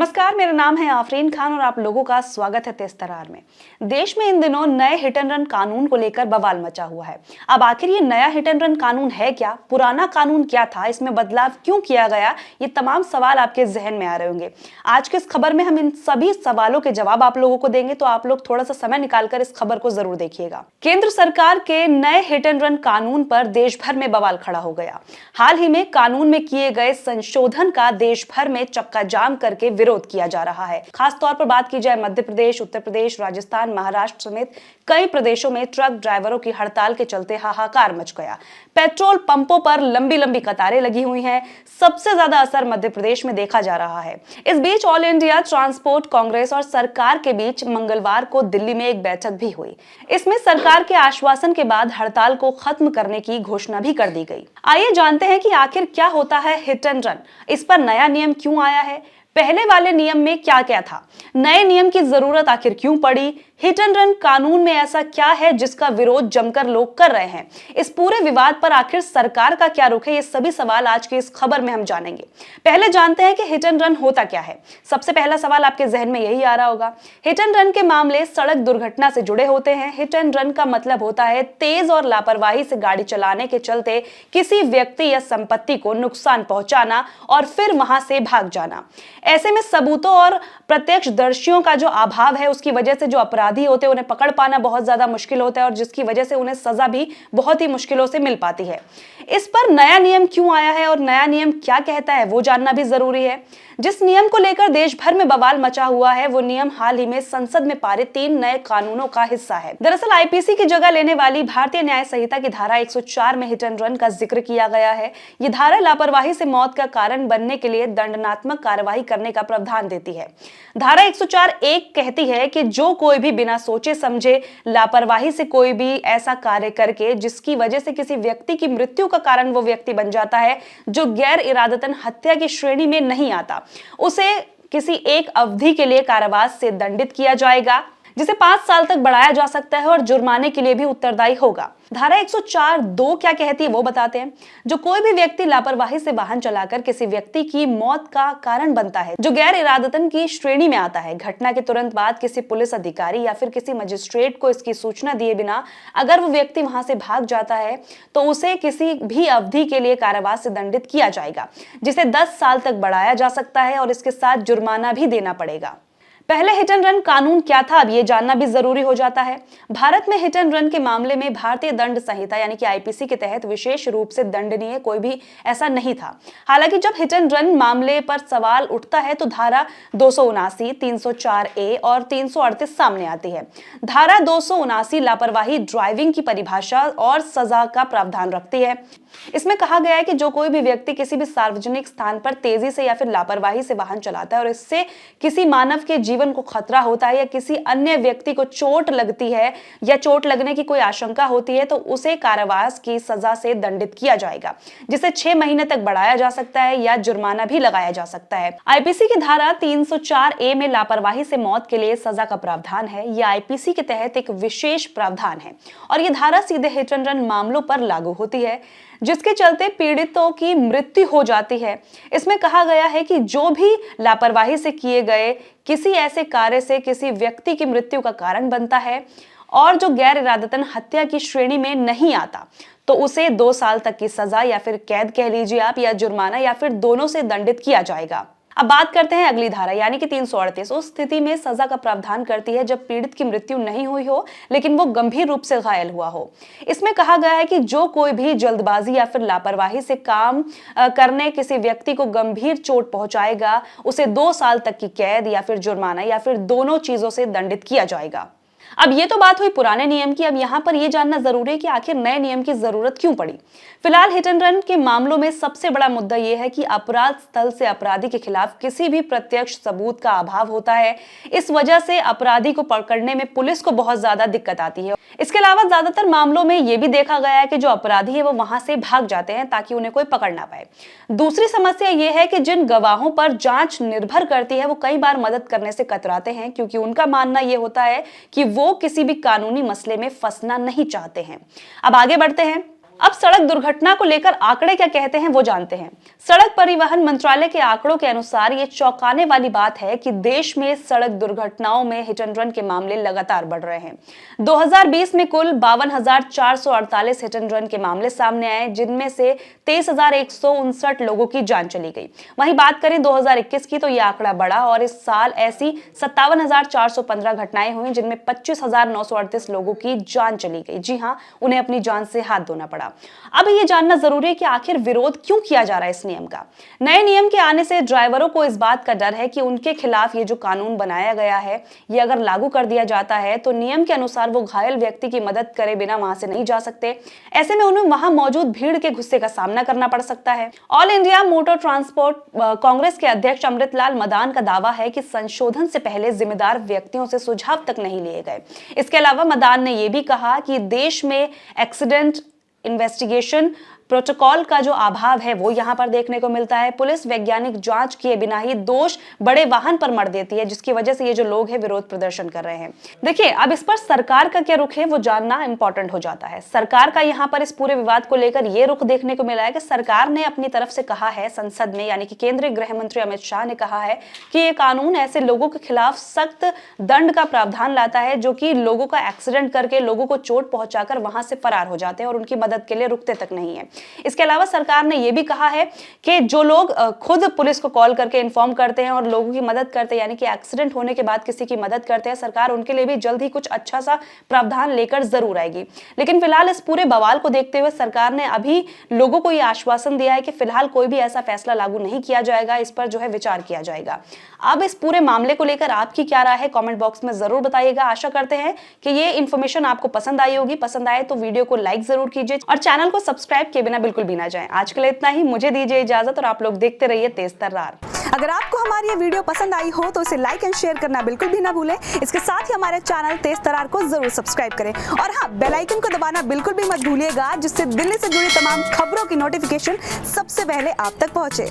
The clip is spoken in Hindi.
नमस्कार, मेरा नाम है आफरीन खान और आप लोगों का स्वागत है तेज तर्रार में। देश में इन दिनों नए हिट एंड रन कानून को लेकर बवाल मचा हुआ है। अब आखिर ये नया हिट एंड रन कानून है क्या, पुराना कानून क्या था, इसमें बदलाव क्यों किया गया, ये तमाम सवाल आपके जहन में आ रहे होंगे। आज की इस खबर में हम इन सभी सवालों के जवाब आप लोगों को देंगे, तो आप लोग थोड़ा सा समय निकालकर इस खबर को जरूर देखिएगा। केंद्र सरकार के नए हिट एंड रन कानून पर देश भर में बवाल खड़ा हो गया। हाल ही में कानून में किए गए संशोधन का देश भर में चक्का जाम करके विरोध किया जा रहा है। खास तौर पर बात की जाए मध्य प्रदेश, उत्तर प्रदेश, राजस्थान, महाराष्ट्र समेत कई प्रदेशों में ट्रक ड्राइवरों की हड़ताल के चलते हाहाकार मच गया। पेट्रोल पंपों पर लंबी लंबी कतारें लगी हुई हैं। सबसे ज्यादा असर मध्य प्रदेश में देखा जा रहा है। इस बीच ऑल इंडिया ट्रांसपोर्ट कांग्रेस और सरकार के बीच मंगलवार को दिल्ली में एक बैठक भी हुई। इसमें सरकार के आश्वासन के बाद हड़ताल को खत्म करने की घोषणा भी कर दी गई। आइए जानते हैं कि आखिर क्या होता है हिट एंड रन, इस पर नया नियम क्यों आया है, पहले वाले नियम में क्या क्या था, नए नियम की जरूरत आखिर क्यों पड़ी, हिट एंड रन कानून में ऐसा क्या है जिसका विरोध जमकर लोग कर रहे हैं, इस पूरे विवाद पर आखिर सरकार का क्या रुख है, ये सभी सवाल आज की इस खबर में हम जानेंगे। पहले जानते हैं कि हिट एंड रन होता क्या है। सबसे पहला सवाल आपके जहन में यही आ रहा होगा। हिट एंड रन के मामले सड़क दुर्घटना से जुड़े होते हैं। हिट एंड रन का मतलब होता है तेज और लापरवाही से गाड़ी चलाने के चलते किसी व्यक्ति या संपत्ति को नुकसान पहुंचाना और फिर वहां से भाग जाना। ऐसे में सबूतों और प्रत्यक्षदर्शियों का जो अभाव है, उसकी वजह से जो अपराधी होते हैं उन्हें पकड़ पाना बहुत ज्यादा मुश्किल होता है और जिसकी वजह से उन्हें सजा भी बहुत ही मुश्किलों से मिल पाती है। इस पर नया नियम क्यों आया है और नया नियम क्या कहता है वो जानना भी जरूरी है। जिस नियम को लेकर देश भर में बवाल मचा हुआ है वो नियम हाल ही में संसद में पारित 3 नए कानूनों का हिस्सा है। दरअसल आईपीसी की जगह लेने वाली भारतीय न्याय संहिता की धारा 104 में हिट एंड रन का जिक्र किया गया है। ये धारा लापरवाही से मौत का कारण बनने के लिए दंडात्मक कार्रवाई करने का प्रावधान देती है। धारा 104(1) कहती है कि जो कोई भी बिना सोचे समझे लापरवाही से कोई भी ऐसा कार्य करके जिसकी वजह से किसी व्यक्ति की मृत्यु का कारण वो व्यक्ति बन जाता है, जो गैर इरादतन हत्या की श्रेणी में नहीं आता, उसे किसी एक अवधि के लिए कारावास से दंडित किया जाएगा, जिसे 5 साल तक बढ़ाया जा सकता है और जुर्माने के लिए भी उत्तरदायी होगा। धारा 104(2) क्या कहती है वो बताते हैं। जो कोई भी व्यक्ति लापरवाही से वाहन चलाकर किसी व्यक्ति की मौत का कारण बनता है, जो गैर इरादतन की श्रेणी में आता है, घटना के तुरंत बाद किसी पुलिस अधिकारी या फिर किसी मजिस्ट्रेट को इसकी सूचना दिए बिना अगर वो व्यक्ति वहां से भाग जाता है तो उसे किसी भी अवधि के लिए कारावास से दंडित किया जाएगा, जिसे 10 साल तक बढ़ाया जा सकता है और इसके साथ जुर्माना भी देना पड़ेगा। पहले हिट एंड रन कानून क्या था, अब ये जानना भी जरूरी हो जाता है। भारत में हिट एंड रन के मामले में भारतीय दंड संहिता यानी कि आईपीसी के तहत विशेष रूप से दंडनीय कोई भी ऐसा नहीं था। हालांकि जब हिट एंड रन मामले पर सवाल उठता है तो धारा 279, 304(a) और 338 सामने आती है। धारा 279 लापरवाही ड्राइविंग की परिभाषा और सजा का प्रावधान रखती है। इसमें कहा गया है कि जो कोई भी व्यक्ति किसी भी सार्वजनिक स्थान पर तेजी से या फिर लापरवाही से वाहन चलाता है और इससे किसी मानव के जीवन को खतरा होता है या किसी अन्य व्यक्ति को चोट लगती है या चोट लगने की कोई आशंका होती है तो उसे कारावास की सजा से दंडित किया जाएगा, जिसे 6 महीने तक बढ़ाया जा सकता है या जुर्माना भी लगाया जा सकता है। आईपीसी की धारा 304(a) में लापरवाही से मौत के लिए सजा का प्रावधान है। यह आईपीसी के तहत एक विशेष प्रावधान है और यह धारा सीधे हिट एंड रन मामलों पर लागू होती है जिसके चलते पीड़ितों की मृत्यु हो जाती है। इसमें कहा गया है कि जो भी लापरवाही से किए गए किसी ऐसे कार्य से किसी व्यक्ति की मृत्यु का कारण बनता है और जो गैर इरादतन हत्या की श्रेणी में नहीं आता तो उसे 2 साल तक की सजा या फिर कैद कह लीजिए आप, या जुर्माना, या फिर दोनों से दंडित किया जाएगा। अब बात करते हैं अगली धारा यानी कि 338। उस स्थिति में सजा का प्रावधान करती है जब पीड़ित की मृत्यु नहीं हुई हो लेकिन वो गंभीर रूप से घायल हुआ हो। इसमें कहा गया है कि जो कोई भी जल्दबाजी या फिर लापरवाही से काम करने किसी व्यक्ति को गंभीर चोट पहुंचाएगा, उसे 2 साल तक की कैद या फिर जुर्माना या फिर दोनों चीजों से दंडित किया जाएगा। अब ये तो बात हुई पुराने नियम की। अब यहाँ पर यह जानना जरूरी है कि आखिर नए नियम की जरूरत क्यों पड़ी। फिलहाल हिट एंड रन के मामलों में सबसे बड़ा मुद्दा यह है कि अपराध स्थल से अपराधी के खिलाफ किसी भी प्रत्यक्ष सबूत का अभाव होता है। इस वजह से अपराधी को पकड़ने में पुलिस को बहुत ज्यादा दिक्कत आती है। इसके अलावा ज्यादातर मामलों में यह भी देखा गया है कि जो अपराधी है वो वहां से भाग जाते हैं ताकि उन्हें कोई पकड़ ना पाए। दूसरी समस्या यह है कि जिन गवाहों पर जांच निर्भर करती है वो कई बार मदद करने से कतराते हैं, क्योंकि उनका मानना यह होता है कि वो किसी भी कानूनी मसले में फंसना नहीं चाहते हैं। अब आगे बढ़ते हैं। अब सड़क दुर्घटना को लेकर आंकड़े क्या कहते हैं वो जानते हैं। सड़क परिवहन मंत्रालय के आंकड़ों के अनुसार ये चौंकाने वाली बात है कि देश में सड़क दुर्घटनाओं में हिट एंड रन के मामले लगातार बढ़ रहे हैं। 2020 में कुल 52,448 हिट एंड रन के मामले सामने आए, जिनमें से 23,159 लोगों की जान चली गई। वहीं बात करें 2021 की तो यह आंकड़ा बढ़ा और इस साल ऐसी 57,415 घटनाएं हुई, जिनमें 25,938 लोगों की जान चली गई। जी हां, उन्हें अपनी जान से हाथ धोना पड़ा। अब ये जानना जरूरी है कि आखिर विरोध क्यों किया जा रहा है इस नियम का। नए नियम के आने से ड्राइवरों को इस बात का डर है कि उनके खिलाफ ये जो कानून बनाया गया है, ये अगर लागू कर दिया जाता है तो नियम के अनुसार वो घायल व्यक्ति की मदद करे बिना वहां से नहीं जा सकते। ऐसे में उन्हें वहां मौजूद भीड़ के गुस्से का सामना करना पड़ सकता है। All India motor transport Congress के अध्यक्ष अमृतलाल मदान का दावा है कि संशोधन से पहले जिम्मेदार व्यक्तियों से सुझाव तक नहीं लिए गए। इसके अलावा मदान ने यह भी कहा कि देश में एक्सीडेंट इन्वेस्टिगेशन प्रोटोकॉल का जो अभाव है वो यहां पर देखने को मिलता है। पुलिस वैज्ञानिक जांच किए बिना ही दोष बड़े वाहन पर मढ़ देती है, जिसकी वजह से ये जो लोग हैं विरोध प्रदर्शन कर रहे हैं। देखिए, अब इस पर सरकार का क्या रुख है वो जानना इंपॉर्टेंट हो जाता है। सरकार का यहां पर इस पूरे विवाद को लेकर ये रुख देखने को मिला है कि सरकार ने अपनी तरफ से कहा है, संसद में यानी कि केंद्रीय गृह मंत्री अमित शाह ने कहा है कि ये कानून ऐसे लोगों के खिलाफ सख्त दंड का प्रावधान लाता है जो कि लोगों का एक्सीडेंट करके लोगों को चोट पहुंचाकर वहां से फरार हो जाते हैं और उनकी मदद के लिए रुकते तक नहीं है। इसके अलावा सरकार ने यह भी कहा है कि जो लोग खुद पुलिस को कॉल करके इन्फॉर्म करते हैं और लोगों की मदद करते हैं, यानी कि एक्सीडेंट होने के बाद किसी की मदद करते हैं, सरकार उनके लिए भी जल्द ही कुछ अच्छा सा प्रावधान लेकर जरूर आएगी। लेकिन फिलहाल इस पूरे बवाल को देखते हुए सरकार ने अभी लोगों को यह आश्वासन दिया है कि फिलहाल कोई भी ऐसा फैसला लागू नहीं किया जाएगा, इस पर जो है विचार किया जाएगा। अब इस पूरे मामले को लेकर आपकी क्या राय है, कमेंट बॉक्स में जरूर बताइएगा। आशा करते हैं कि ये इन्फॉर्मेशन आपको पसंद आई होगी। पसंद आए तो वीडियो को लाइक जरूर कीजिए और चैनल को सब्सक्राइब किए बिना बिल्कुल भी ना जाएं। आज के लिए इतना ही, मुझे दीजिए इजाजत और आप लोग देखते रहिए तेज तर्रार। अगर आपको हमारी ये वीडियो पसंद आई हो तो इसे लाइक एंड शेयर करना बिल्कुल भी ना भूलें। इसके साथ ही हमारे चैनल तेज तर्रार को जरूर सब्सक्राइब करें और हाँ, बेल आइकन को दबाना बिल्कुल भी मत भूलिएगा, जिससे दिल्ली से जुड़ी तमाम खबरों की नोटिफिकेशन सबसे पहले आप तक पहुंचे।